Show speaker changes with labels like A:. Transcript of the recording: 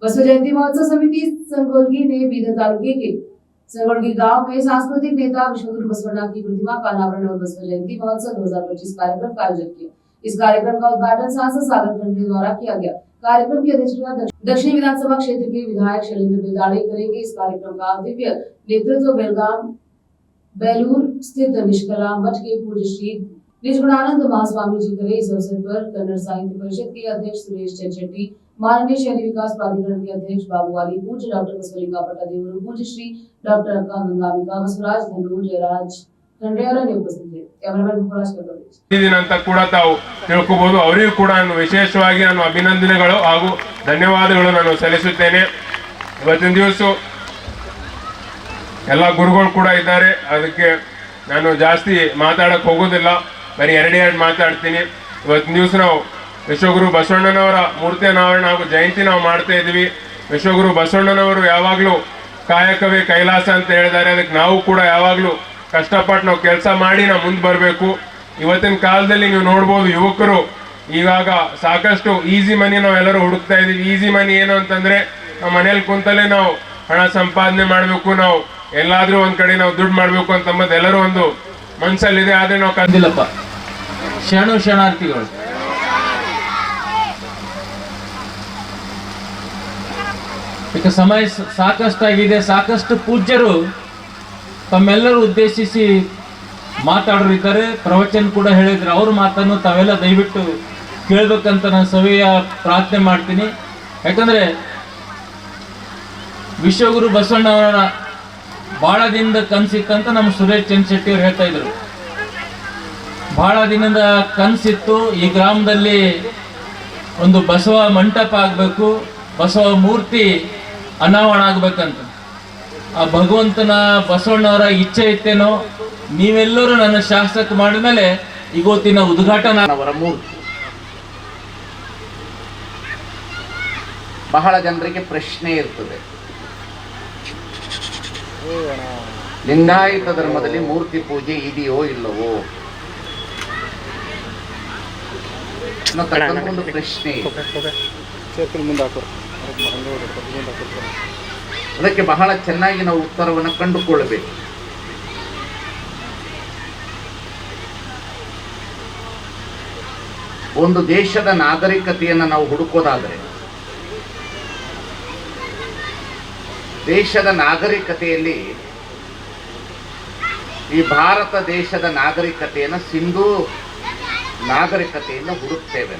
A: बसव जयंती महोत्सव समिति संगोलगी ने बीदर तालुके के संगोलगी गांव में सांस्कृतिक नेता विश्वगुरु बसवण्णा की प्रतिमा का अनावरण और बसव जयंती महोत्सव 2025 कार्यक्रम का आयोजन किया। इस कार्यक्रम का उद्घाटन सांसद सागर खंडरे द्वारा किया गया। कार्यक्रम की अध्यक्षता दक्षिण विधानसभा क्षेत्र के विधायक शैलेंद्र बिल्दाड़े करेंगे। इस कार्यक्रम का दिव्य नेतृत्व बेलगाम बेलूर स्थित निष्कलाम मठ के पूज्य श्री निजगुणानंद महास्वामी जी करे। इस अवसर पर कन्नड़ साहित्य परिषद के अध्यक्ष सुरेश चंचेट्टी, माननीय शहरी विकास प्राधिकरण के अध्यक्ष बाबूवाली, पूज्य डॉक्टर बसवलिंगा पट्टादेवरू, पूज्य श्री डॉक्टर अक्का गंगांबिका, बसवराज धनू, जयराज खंड्रे ಅವರನ್ನು ಉಪಸ್ಥಿತರಿದ್ದರು। ಕ್ಯಾಮರಾಮನ್ ಮುಖರಾಜ್ ಕರ್ಕವರೇಜ್
B: ದಿನ ಅಂತ ಕೂಡ ತಾವು ತಿಳ್ಕೋಬಹುದು। ಅವರಿಗೂ ಕೂಡ ನಾನು ವಿಶೇಷವಾಗಿ ಅಭಿನಂದನೆಗಳು ಹಾಗೂ ಧನ್ಯವಾದಗಳು ನಾನು ಸಲ್ಲಿಸುತ್ತೇನೆ। ಇವತ್ತಿನ ದಿವಸ ಎಲ್ಲ ಗುರುಗಳು ಕೂಡ ಇದ್ದಾರೆ, ಅದಕ್ಕೆ ನಾನು ಜಾಸ್ತಿ ಮಾತಾಡಕ್ಕೆ ಹೋಗೋದಿಲ್ಲ, ಬರೀ ಎರಡೆರಡು ಮಾತಾಡ್ತೀನಿ। ಇವತ್ತಿನ ದಿವಸ ನಾವು ವಿಶ್ವಗುರು ಬಸವಣ್ಣನವರ ಮೂರ್ತಿ ಅನಾವರಣ ಹಾಗೂ ಜಯಂತಿ ನಾವು ಮಾಡ್ತಾ ಇದ್ದೀವಿ। ವಿಶ್ವಗುರು ಬಸವಣ್ಣನವರು ಯಾವಾಗಲೂ ಕಾಯಕವೇ ಕೈಲಾಸ ಅಂತ ಹೇಳಿದ್ದಾರೆ, ಅದಕ್ಕೆ ನಾವು ಕೂಡ ಯಾವಾಗಲೂ ಕಷ್ಟಪಟ್ಟು ನಾವು ಕೆಲಸ ಮಾಡಿ ನಾವು ಮುಂದೆ ಬರಬೇಕು। ಇವತ್ತಿನ ಕಾಲದಲ್ಲಿ ನೀವು ನೋಡ್ಬೋದು, ಯುವಕರು ಇವಾಗ ಸಾಕಷ್ಟು ಈಸಿ ಮನಿ ನಾವೆಲ್ಲರೂ ಹುಡುಕ್ತಾ ಇದ್ದೀವಿ। ಈಸಿ ಮನಿ ಏನು ಅಂತಂದರೆ ನಾವು ಮನೇಲಿ ಕುಂತಲೇ ನಾವು ಹಣ ಸಂಪಾದನೆ ಮಾಡಬೇಕು, ನಾವು ಎಲ್ಲಾದರೂ ಒಂದು ಕಡೆ ನಾವು ದುಡ್ಡು ಮಾಡಬೇಕು ಅಂತಂಬುದು ಎಲ್ಲರೂ ಒಂದು ಮನಸ್ಸಲ್ಲಿದೆ। ಆದರೆ ನಾವು
C: ಕಂದಿಲ್ಲಪ್ಪ ಶರಣಾರ್ಥಿಗಳು ಈಗ ಸಮಯ ಸಾಕಷ್ಟಾಗಿದೆ, ಸಾಕಷ್ಟು ಪೂಜ್ಯರು ತಮ್ಮೆಲ್ಲರೂ ಉದ್ದೇಶಿಸಿ ಮಾತಾಡೋರಿದ್ದಾರೆ, ಪ್ರವಚನ ಕೂಡ ಹೇಳಿದ್ರು। ಅವ್ರ ಮಾತನ್ನು ತಾವೆಲ್ಲ ದಯವಿಟ್ಟು ಕೇಳಬೇಕಂತ ನಾನು ಸವಿಯ ಪ್ರಾರ್ಥನೆ ಮಾಡ್ತೀನಿ। ಯಾಕಂದರೆ ವಿಶ್ವಗುರು ಬಸವಣ್ಣವರ ಭಾಳ ದಿನದ ಕನಸಿತ್ತಂತ ನಮ್ಮ ಸುರೇಶ್ ಚಂದ್ರಶೆಟ್ಟಿ ಅವ್ರು ಹೇಳ್ತಾ ಇದ್ರು। ಭಾಳ ದಿನದ ಕನಸಿತ್ತು, ಈ ಗ್ರಾಮದಲ್ಲಿ ಒಂದು ಬಸವ ಮಂಟಪ ಆಗಬೇಕು, ಬಸವ ಮೂರ್ತಿ ಅನಾವರಣ ಆಗ್ಬೇಕಂತ। ಆ ಭಗವಂತನ ಬಸವಣ್ಣವರ ಇಚ್ಛೆ ಇತ್ತೇನೋ, ನೀವೆಲ್ಲರೂ ನನ್ನ ಶಾಸಕ ಮಾಡಿದ್ಮೇಲೆ ಇವತ್ತಿನ ಉದ್ಘಾಟನಾ
D: ಅವರ ಮೂರ್ತಿ ಬಹಳ ಜನರಿಗೆ ಪ್ರಶ್ನೆ ಇರ್ತದೆ, ಲಿಂಗಾಯತ ಧರ್ಮದಲ್ಲಿ ಮೂರ್ತಿ ಪೂಜೆ ಇದೆಯೋ ಇಲ್ಲವೋ ಅನ್ನತಕ್ಕಂಥ ಒಂದು ಪ್ರಶ್ನೆ। ಅದಕ್ಕೆ ಬಹಳ ಚೆನ್ನಾಗಿ ನಾವು ಉತ್ತರವನ್ನು ಕಂಡುಕೊಳ್ಳಬೇಕು। ಒಂದು ದೇಶದ ನಾಗರಿಕತೆಯನ್ನು ನಾವು ಹುಡುಕೋದಾದರೆ, ದೇಶದ ನಾಗರಿಕತೆಯಲ್ಲಿ ಈ ಭಾರತ ದೇಶದ ನಾಗರಿಕತೆಯನ್ನು ಸಿಂಧೂ ನಾಗರಿಕತೆಯನ್ನು ಹುಡುಕ್ತೇವೆ।